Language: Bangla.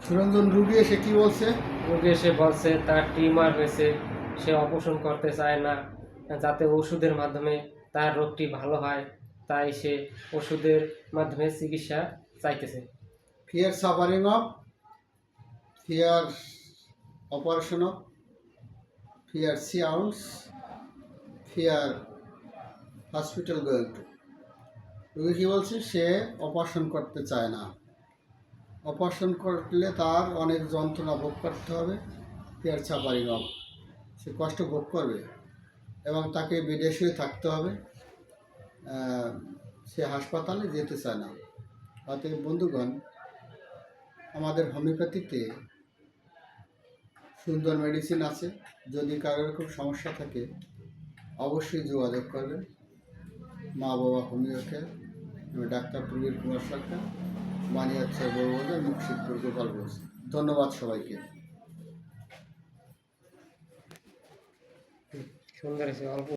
সুরঞ্জন রুগী এসে কি বলছে? রোগী এসে বলছে তার টিউমার হয়েছে, সে অপারেশন করতে চায় না, যাতে ওষুধের মাধ্যমে তার রোগটি ভালো হয়, তাই সে ওষুধের মাধ্যমে চিকিৎসা চাইতেছে। Fear suffering of, fear operation of, fear সিয়াউন্স, ফিয়ার হসপিটাল গোয়িং টু। রুগী কী বলছে? সে অপারেশন করতে চায় না। অপারেশন করলে তার অনেক যন্ত্রণা ভোগ করতে হবে। ফিয়ার সাফারিং অফ, সে কষ্ট ভোগ করবে এবং তাকে বিদেশে থাকতে হবে। সে হাসপাতালে যেতে চায় না। অতএব বন্ধুগণ, আমাদের হোমিওপ্যাথিতে সুন্দর মেডিসিন আছে। যদি কারোর খুব সমস্যা থাকে অবশ্যই যোগাযোগ করবেন। মা বাবা হোমিওকে, ডাক্তার প্রবীর কুমার সরকার, বানিয়াচ্ছা বড়বাজার, মুর্শিদপুর, গোপালগঞ্জ। ধন্যবাদ সবাইকে। সুন্দর হয়েছে, অল্প